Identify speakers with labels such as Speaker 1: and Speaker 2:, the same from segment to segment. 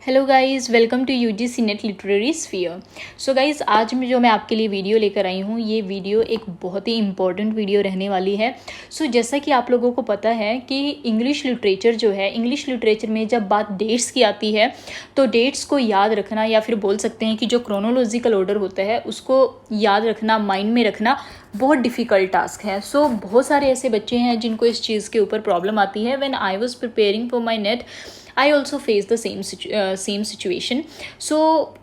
Speaker 1: Hello guys, welcome to UGC NET literary sphere. So guys, आज मैं आपके लिए वीडियो लेकर आई हूँ। ये वीडियो एक बहुत ही इम्पॉर्टेंट वीडियो रहने वाली है। जैसा कि आप लोगों को पता है कि इंग्लिश लिटरेचर जो है, इंग्लिश लिटरेचर में जब बात डेट्स की आती है तो डेट्स को याद रखना, या फिर बोल सकते हैं कि जो क्रोनोलॉजिकल ऑर्डर होता है उसको याद रखना, माइंड में रखना बहुत डिफ़िकल्ट टास्क है। बहुत सारे ऐसे बच्चे हैं जिनको इस चीज़ के ऊपर प्रॉब्लम आती है। When I was preparing for my net I also face the same situation.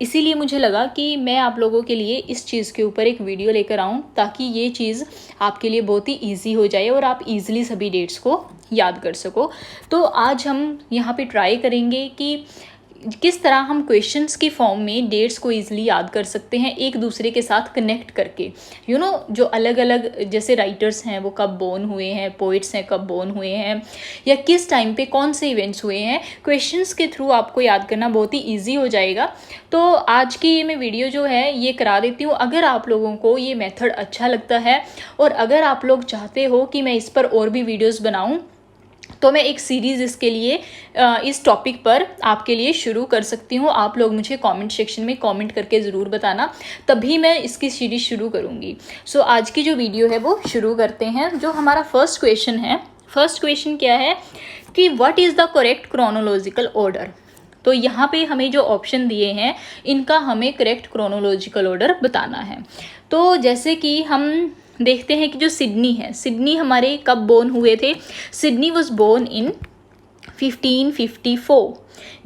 Speaker 1: इसीलिए मुझे लगा कि मैं आप लोगों के लिए इस चीज़ के ऊपर एक वीडियो लेकर आऊँ, ताकि ये चीज़ आपके लिए बहुत ही ईजी हो जाए और आप ईजिली सभी डेट्स को याद कर सको। तो आज हम यहाँ पे ट्राई करेंगे कि किस तरह हम क्वेश्चंस की फॉर्म में डेट्स को ईजिली याद कर सकते हैं, एक दूसरे के साथ कनेक्ट करके। जो अलग अलग जैसे राइटर्स हैं वो कब बोर्न हुए हैं, पोइट्स हैं कब बोर्न हुए हैं, या किस टाइम पे कौन से इवेंट्स हुए हैं, क्वेश्चंस के थ्रू आपको याद करना बहुत ही ईजी हो जाएगा। तो आज की ये मैं वीडियो जो है ये करा देती हूँ। अगर आप लोगों को ये मेथड अच्छा लगता है और अगर आप लोग चाहते हो कि मैं इस पर और भी वीडियोज़ बनाऊँ, तो मैं एक सीरीज़ इसके लिए इस टॉपिक पर आपके लिए शुरू कर सकती हूँ। आप लोग मुझे कमेंट सेक्शन में कमेंट करके ज़रूर बताना, तभी मैं इसकी सीरीज़ शुरू करूँगी। आज की जो वीडियो है वो शुरू करते हैं। जो हमारा फर्स्ट क्वेश्चन है, फर्स्ट क्वेश्चन क्या है कि what is the correct chronological order. तो यहाँ पे हमें जो ऑप्शन दिए हैं इनका हमें करेक्ट क्रोनोलॉजिकल ऑर्डर बताना है। तो जैसे कि हम देखते हैं कि जो सिडनी है, सिडनी हमारे कब बोर्न हुए थे। Sidney was born in 1554।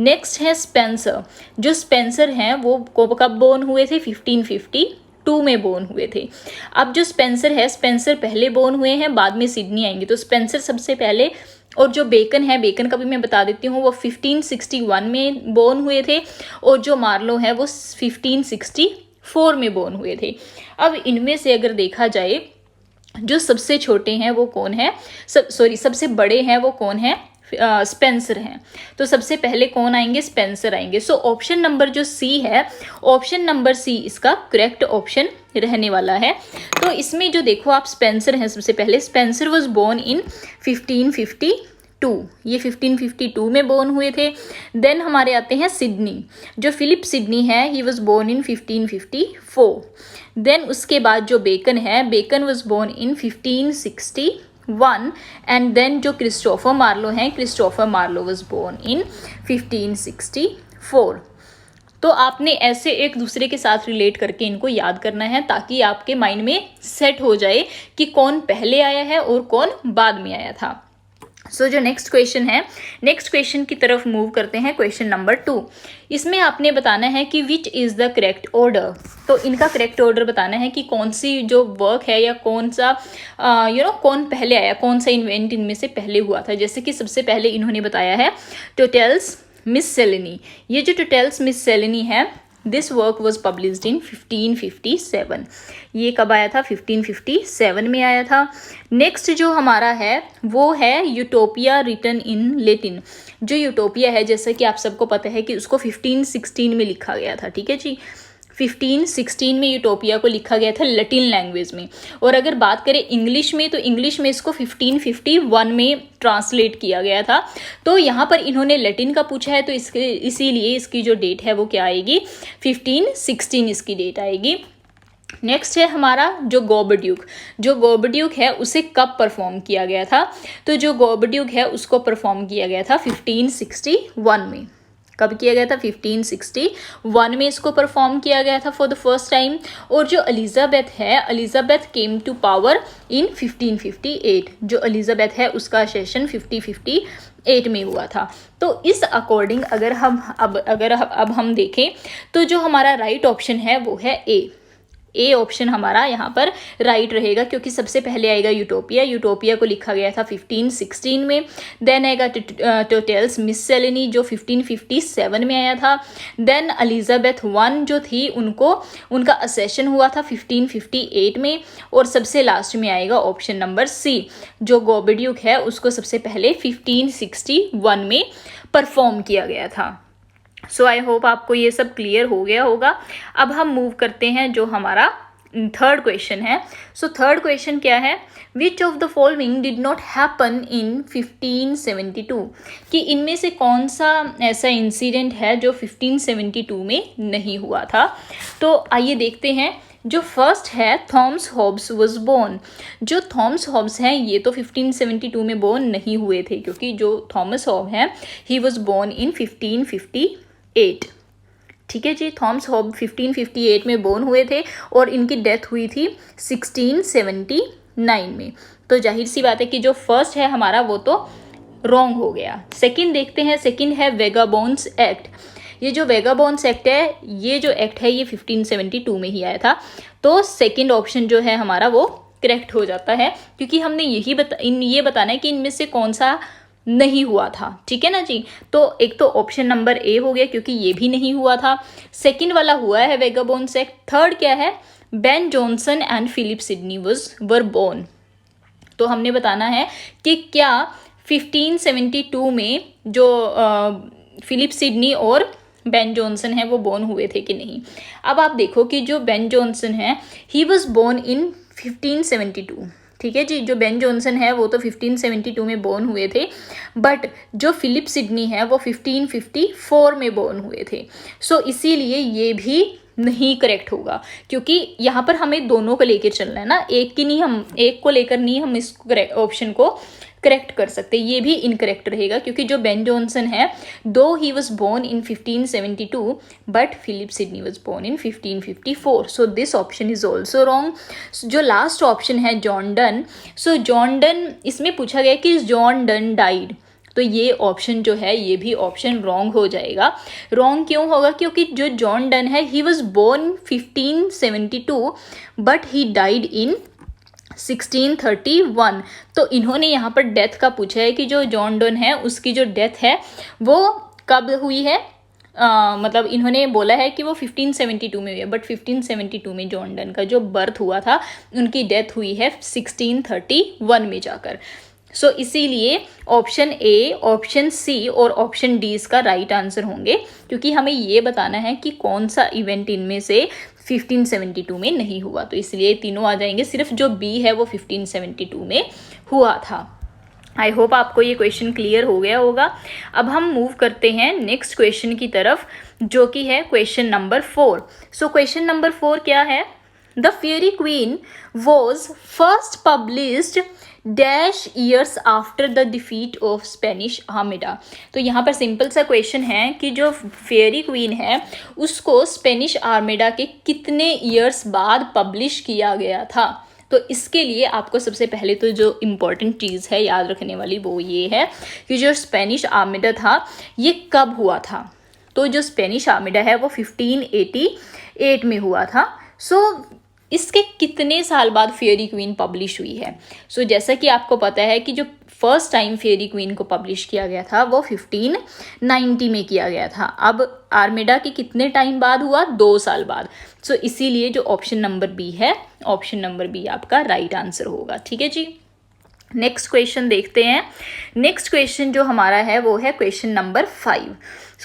Speaker 1: Next है स्पेंसर। जो स्पेंसर हैं वो कब बोर्न हुए थे, 1552 में बोर्न हुए थे। अब जो स्पेंसर है, स्पेंसर पहले बोर्न हुए हैं, बाद में सिडनी आएंगे, तो स्पेंसर सबसे पहले। और जो बेकन है, बेकन का भी मैं बता देती हूँ, वो 1561 में बोर्न हुए थे। और जो मार्लो है वो 1564 में बोर्न हुए थे। अब इनमें से अगर देखा जाए जो सबसे छोटे हैं वो कौन है, सबसे बड़े हैं वो कौन है, स्पेंसर हैं। तो सबसे पहले कौन आएंगे, स्पेंसर आएंगे। ऑप्शन नंबर जो सी है, ऑप्शन नंबर सी इसका करेक्ट ऑप्शन रहने वाला है। तो इसमें जो देखो आप, स्पेंसर हैं सबसे पहले। स्पेंसर वाज बोर्न इन 1552, ये 1552 में बोर्न हुए थे। देन हमारे आते हैं सिडनी। जो फिलिप सिडनी है, he was born in 1554। Then उसके बाद जो बेकन है, Bacon was born in 1561। And then जो क्रिस्टोफर मार्लो हैं, Christopher Marlowe was born in 1564। तो आपने ऐसे एक दूसरे के साथ रिलेट करके इनको याद करना है, ताकि आपके माइंड में सेट हो जाए कि कौन पहले आया है और कौन बाद में आया था। जो नेक्स्ट क्वेश्चन है, नेक्स्ट क्वेश्चन की तरफ मूव करते हैं। क्वेश्चन नंबर 2, इसमें आपने बताना है कि which is the correct order. तो इनका करेक्ट ऑर्डर बताना है कि कौन सी जो वर्क है या कौन सा कौन पहले आया, कौन सा इन्वेंट इनमें से पहले हुआ था। जैसे कि सबसे पहले इन्होंने बताया है टोटेल्स मिससेलेनी। ये जो टोटेल्स मिससेलेनी है, this work was published in 1557। ये कब आया था, 1557 में आया था। नेक्स्ट जो हमारा है वो है यूटोपिया रिटन इन लेटिन। जो यूटोपिया है, जैसा कि आप सबको पता है कि उसको 1516 में लिखा गया था। ठीक है जी, 1516 में यूटोपिया को लिखा गया था लैटिन लैंग्वेज में। और अगर बात करें इंग्लिश में, तो इंग्लिश में इसको 1551 में ट्रांसलेट किया गया था। तो यहाँ पर इन्होंने लैटिन का पूछा है, तो इसीलिए इसकी जो डेट है वो क्या आएगी, 1516 इसकी डेट आएगी। नेक्स्ट है हमारा जो गोबरड्यूक। जो गोबरड्यूक है उसे कब परफॉर्म किया गया था। तो जो गोबरड्यूक है उसको परफॉर्म किया गया था 1561 में। कब किया गया था, 1561 में इसको परफॉर्म किया गया था फॉर द फर्स्ट टाइम। और जो एलिजाबेथ है, Elizabeth came to power in 1558। जो एलिजाबेथ है उसका सेशन 1558 में हुआ था। तो इस अकॉर्डिंग अगर हम देखें, तो जो हमारा राइट ऑप्शन है वो है ए ऑप्शन हमारा यहाँ पर राइट रहेगा, क्योंकि सबसे पहले आएगा यूटोपिया। यूटोपिया को लिखा गया था 1516 में। देन आएगा टोटेल्स मिससेलेनी जो 1557 में आया था। देन एलिजाबेथ 1 जो थी, उनका असेशन हुआ था 1558 में। और सबसे लास्ट में आएगा ऑप्शन नंबर सी, जो गोबरड्यूक है उसको सबसे पहले 1561 में परफॉर्म किया गया था। आई होप आपको ये सब क्लियर हो गया होगा। अब हम मूव करते हैं जो हमारा थर्ड क्वेश्चन है। सो थर्ड क्वेश्चन क्या है, which of the following did not happen in 1572, कि इनमें से कौन सा ऐसा इंसिडेंट है जो 1572 में नहीं हुआ था। तो आइए देखते हैं। जो फर्स्ट है, थॉमस हॉब्स वॉज बोर्न। जो थॉमस हॉब्स हैं ये तो 1572 में बोर्न नहीं हुए थे, क्योंकि जो थॉमस हॉब हैं ही वॉज बोर्न इन 1558। ठीक है जी, थॉमस हॉब 1558 में बोर्न हुए थे और इनकी डेथ हुई थी 1679 में। तो जाहिर सी बात है कि जो फर्स्ट है हमारा वो तो रॉन्ग हो गया। सेकंड देखते हैं। सेकंड है वेगाबॉन्ड्स एक्ट। ये जो वेगाबॉन्ड्स एक्ट है, ये जो एक्ट है ये 1572 में ही आया था। तो सेकंड ऑप्शन जो है हमारा वो करेक्ट हो जाता है, क्योंकि हमने ये बताना है कि इनमें से कौन सा नहीं हुआ था। ठीक है ना जी। तो एक तो ऑप्शन नंबर ए हो गया, क्योंकि ये भी नहीं हुआ था। सेकंड वाला हुआ है वेगाबॉन्ड्स एक्ट। थर्ड क्या है, Ben Jonson and Philip Sidney were born. तो हमने बताना है कि क्या 1572 में जो फिलिप सिडनी और बेन जॉनसन है वो बोर्न हुए थे कि नहीं। अब आप देखो कि जो बेन जॉनसन है ही वॉज बोर्न इन 1572। ठीक है जी, जो बेन जॉनसन है वो तो 1572 में बोर्न हुए थे, बट जो फिलिप सिडनी है वो 1554 में बोर्न हुए थे। सो इसीलिए ये भी नहीं करेक्ट होगा, क्योंकि यहाँ पर हमें दोनों को लेकर चलना है ना, एक को लेकर नहीं हम इस ऑप्शन को करेक्ट कर सकते। ये भी इनकरेक्ट रहेगा, क्योंकि जो बेन जॉनसन है दो he was born in 1572 but Philip Sidney was born in 1554। So this option is also wrong. जो लास्ट ऑप्शन है John Donne, so John Donne, इसमें पूछा गया कि जॉन डन डाइड, तो ये ऑप्शन जो है ये भी ऑप्शन रॉन्ग हो जाएगा। रॉन्ग क्यों होगा, क्योंकि जो जॉन डन है he was born 1572 but he died in 1631। तो इन्होंने यहाँ पर डेथ का पूछा है कि जो जॉन डन है उसकी जो डेथ है वो कब हुई है। मतलब इन्होंने बोला है कि वो 1572 में हुई है, बट 1572 में जॉन डन का जो बर्थ हुआ था उनकी डेथ हुई है 1631 में जाकर। सो इसीलिए ऑप्शन ए, ऑप्शन सी और ऑप्शन डी इसका राइट आंसर होंगे, क्योंकि हमें ये बताना है कि कौन सा इवेंट इनमें से 1572 में नहीं हुआ। तो इसलिए तीनों आ जाएंगे, सिर्फ जो बी है वो 1572 में हुआ था। आई होप आपको ये क्वेश्चन क्लियर हो गया होगा। अब हम मूव करते हैं नेक्स्ट क्वेश्चन की तरफ, जो कि है question number 4। So question number 4 क्या है, the fairy queen was first published dash years after the defeat of Spanish armada. तो यहाँ पर सिंपल सा क्वेश्चन है कि जो फेयरी क्वीन है उसको स्पेनिश आर्मेडा के कितने ईयर्स बाद पब्लिश किया गया था। तो इसके लिए आपको सबसे पहले तो जो इम्पोर्टेंट चीज़ है याद रखने वाली वो ये है कि जो स्पेनिश आर्मेडा था ये कब हुआ था। तो जो स्पेनिश आर्मेडा है वो 1588 में हुआ था। सो इसके कितने साल बाद फेयरी क्वीन पब्लिश हुई है। सो जैसा कि आपको पता है कि जो फर्स्ट टाइम फेयरी क्वीन को पब्लिश किया गया था वो 1590 में किया गया था। अब आर्मेडा के कितने टाइम बाद हुआ, 2 साल बाद। सो इसीलिए जो ऑप्शन नंबर बी है, ऑप्शन नंबर बी आपका राइट आंसर होगा। ठीक है जी। नेक्स्ट क्वेश्चन देखते हैं। नेक्स्ट क्वेश्चन जो हमारा है वो है क्वेश्चन नंबर 5।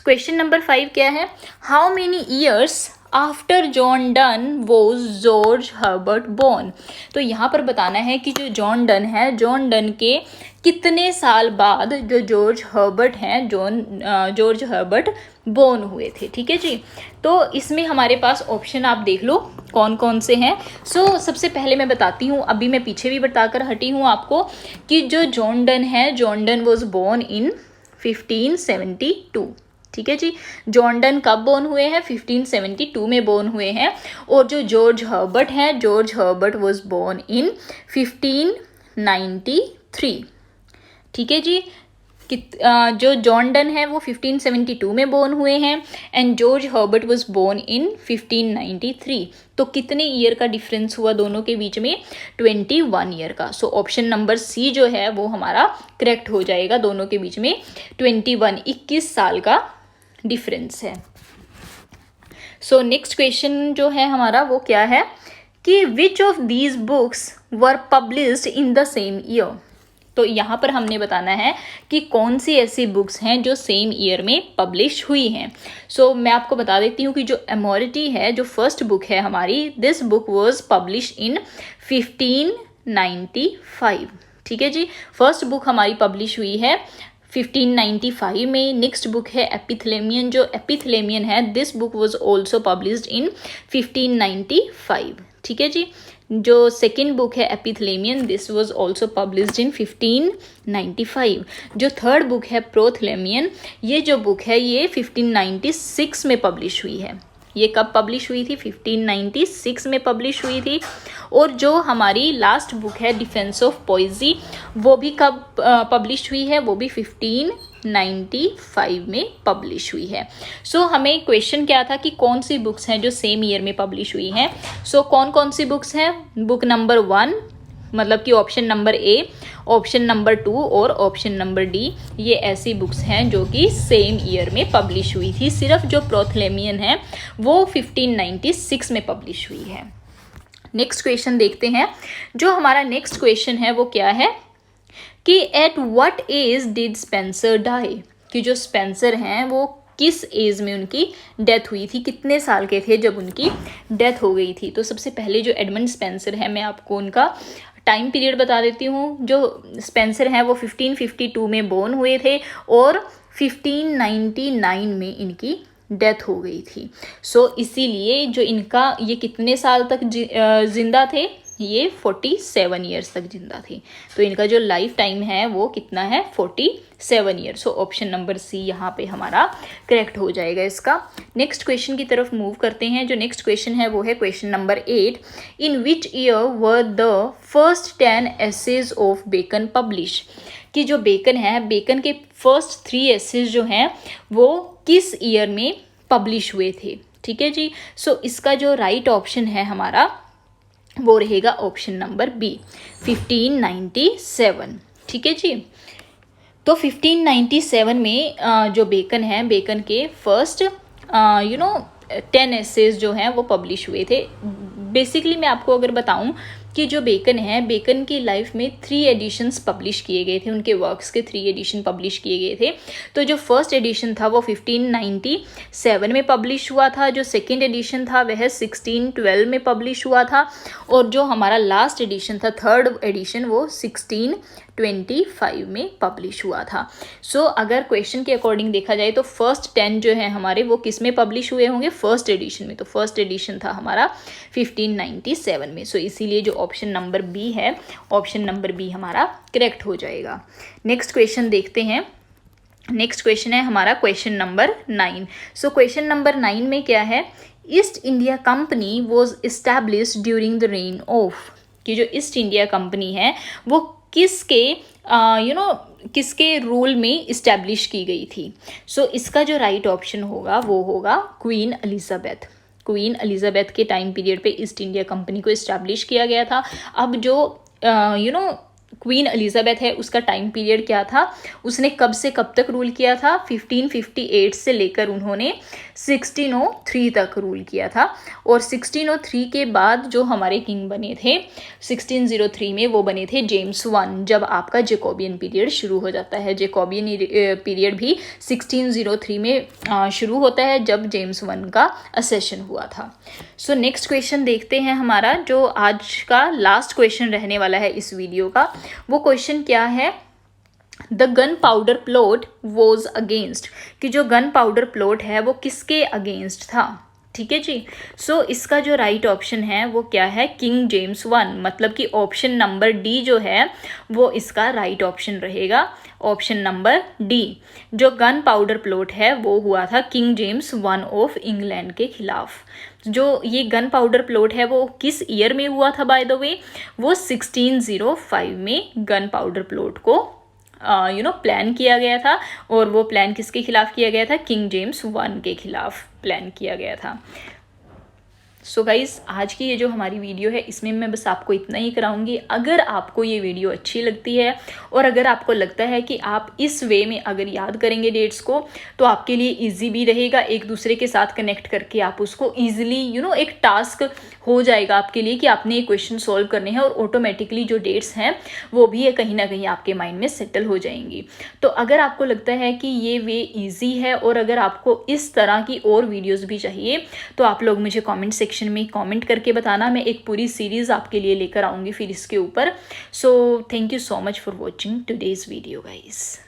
Speaker 1: क्वेश्चन नंबर 5 क्या है, how many years after John Donne was George Herbert born. तो यहाँ पर बताना है कि जो जॉन डन है, जॉन डन के कितने साल बाद जो जॉर्ज हर्बर्ट हैं, जॉर्ज हर्बर्ट बोर्न हुए थे। ठीक है जी। तो इसमें हमारे पास ऑप्शन आप देख लो कौन कौन से हैं। सो सबसे पहले मैं बताती हूँ, अभी मैं पीछे भी बताकर हटी हूँ आपको, कि जो जॉन डन है, John Donne was born in 1572। ठीक है जी। जॉन डन कब बोर्न हुए हैं, 1572 में बोर्न हुए हैं। और जो जॉर्ज हर्बर्ट हैं, George Herbert was born in 1593। ठीक है जी। जो जॉन डन है वो 1572 में बोर्न हुए हैं and George Herbert was born in 1593। तो कितने ईयर का डिफरेंस हुआ दोनों के बीच में, 21 ईयर का। सो ऑप्शन नंबर सी जो है वो हमारा करेक्ट हो जाएगा। दोनों के बीच में 21 साल का डिफरेंस है। सो नेक्स्ट क्वेश्चन जो है हमारा वो क्या है कि which of these books were published in the same year. तो यहाँ पर हमने बताना है कि कौन सी ऐसी बुक्स हैं जो सेम ईयर में पब्लिश हुई हैं। सो मैं आपको बता देती हूँ कि जो एमोरिटी है, जो फर्स्ट बुक है हमारी, this book was publish in 1595। ठीक है जी, फर्स्ट बुक हमारी पब्लिश हुई है 1595 में। नेक्स्ट बुक है एपिथलेमियन। जो एपिथलेमियन है, this book was also published in 1595। ठीक है जी, जो सेकेंड बुक है Epithalamion, this was also published in 1595। जो थर्ड बुक है प्रोथलेमियन, ये जो बुक है ये 1596 में पब्लिश हुई है। ये कब पब्लिश हुई थी? 1596 में पब्लिश हुई थी। और जो हमारी लास्ट बुक है डिफेंस ऑफ पोइजी, वो भी कब पब्लिश हुई है? वो भी 1595 में पब्लिश हुई है। सो हमें क्वेश्चन क्या था कि कौन सी बुक्स हैं जो सेम ईयर में पब्लिश हुई हैं। सो कौन कौन सी बुक्स हैं? बुक नंबर 1 मतलब कि option number A, option number 2 और ऑप्शन नंबर डी, ये ऐसी बुक्स हैं जो कि सेम ईयर में पब्लिश हुई थी। सिर्फ जो प्रोथलेमियन है वो 1596 में पब्लिश हुई है। नेक्स्ट क्वेश्चन देखते हैं। जो हमारा नेक्स्ट क्वेश्चन है वो क्या है कि at what age did Spenser die, कि जो स्पेंसर हैं वो किस एज में उनकी डेथ हुई थी, कितने साल के थे जब उनकी डेथ हो गई थी। तो सबसे पहले जो एडमंड स्पेंसर है, मैं आपको उनका टाइम पीरियड बता देती हूँ। जो स्पेंसर हैं वो 1552 में बोर्न हुए थे और 1599 में इनकी डेथ हो गई थी। सो इसीलिए जो इनका ये कितने साल तक जिंदा थे? ये 47 ईयर्स तक जिंदा थे। तो इनका जो लाइफ टाइम है वो कितना है? 47 years. So option number C यहाँ पे हमारा करेक्ट हो जाएगा इसका। नेक्स्ट क्वेश्चन की तरफ मूव करते हैं। जो नेक्स्ट क्वेश्चन है वो है question number 8। In which year were the first 10 essays of Bacon publish, कि जो बेकन है, बेकन के फर्स्ट 3 एसेज जो हैं वो किस ईयर में पब्लिश हुए थे। ठीक है जी, सो इसका जो राइट ऑप्शन है हमारा वो रहेगा ऑप्शन नंबर बी, 1597। ठीक है जी, तो 1597 में जो बेकन है, बेकन के फर्स्ट 10 एसेज जो हैं वो पब्लिश हुए थे। बेसिकली मैं आपको अगर बताऊं कि जो बेकन है, बेकन की लाइफ में 3 एडिशंस पब्लिश किए गए थे, उनके वर्क्स के 3 एडिशन पब्लिश किए गए थे। तो जो फर्स्ट एडिशन था वो 1597 में पब्लिश हुआ था, जो सेकेंड एडिशन था वह 1612 में पब्लिश हुआ था, और जो हमारा लास्ट एडिशन था, थर्ड एडिशन, वो 1625 में पब्लिश हुआ था। सो अगर क्वेश्चन के अकॉर्डिंग देखा जाए तो फर्स्ट 10 जो है हमारे वो किस में पब्लिश हुए होंगे? फर्स्ट एडिशन में। तो फर्स्ट एडिशन था हमारा 1597 में। सो इसीलिए जो ऑप्शन नंबर बी है, ऑप्शन नंबर बी हमारा करेक्ट हो जाएगा। नेक्स्ट क्वेश्चन देखते हैं। नेक्स्ट क्वेश्चन है हमारा question number 9। So question number 9 में क्या है? East India company was established during the rain of, कि जो ईस्ट इंडिया कंपनी है वो किसके किसके रूल में इस्टेब्लिश की गई थी। सो इसका जो राइट ऑप्शन होगा वो होगा क्वीन एलिजाबेथ। क्वीन एलिजाबेथ के टाइम पीरियड पे ईस्ट इंडिया कंपनी को इस्टेब्लिश किया गया था। अब जो क्वीन एलिजाबेथ है उसका टाइम पीरियड क्या था? उसने कब से कब तक रूल किया था? 1558 से लेकर उन्होंने 1603 तक रूल किया था। और 1603 के बाद जो हमारे किंग बने थे 1603 में, वो बने थे जेम्स 1, जब आपका जैकोबियन पीरियड शुरू हो जाता है। जैकोबियन पीरियड भी 1603 में शुरू होता है, जब जेम्स 1 का असेशन हुआ था। सो नेक्स्ट क्वेश्चन देखते हैं हमारा, जो आज का लास्ट क्वेश्चन रहने वाला है इस वीडियो का। वो क्वेश्चन क्या है? The gun powder plot was against, कि जो गन पाउडर प्लॉट है वो किसके अगेंस्ट था। ठीक है जी, सो इसका जो राइट ऑप्शन है वो क्या है? किंग जेम्स 1, मतलब कि ऑप्शन नंबर डी जो है वो इसका राइट ऑप्शन रहेगा, ऑप्शन नंबर डी। जो गन पाउडर प्लॉट है वो हुआ था किंग जेम्स 1 ऑफ इंग्लैंड के खिलाफ। जो ये गन पाउडर प्लॉट है वो किस ईयर में हुआ था बाय द वे? वो 1605 में गन पाउडर प्लॉट को प्लान किया गया था, और वो प्लान किसके खिलाफ किया गया था? किंग जेम्स 1 के खिलाफ प्लान किया गया था। सो गाइज, आज की ये जो हमारी वीडियो है इसमें मैं बस आपको इतना ही कराऊंगी। अगर आपको ये वीडियो अच्छी लगती है और अगर आपको लगता है कि आप इस वे में अगर याद करेंगे डेट्स को तो आपके लिए इजी भी रहेगा, एक दूसरे के साथ कनेक्ट करके आप उसको ईजिली एक टास्क हो जाएगा आपके लिए कि आपने ये क्वेश्चन सॉल्व करने हैं, और ऑटोमेटिकली जो डेट्स हैं वो भी ये कहीं ना कहीं आपके माइंड में सेटल हो जाएंगी। तो अगर आपको लगता है कि ये वे ईजी है और अगर आपको इस तरह की और वीडियोज़ भी चाहिए तो आप लोग मुझे कॉमेंट सेक्शन में कॉमेंट करके बताना, मैं एक पूरी सीरीज़ आपके लिए लेकर आऊँगी फिर इसके ऊपर। So thank you so much for watching today's video guys.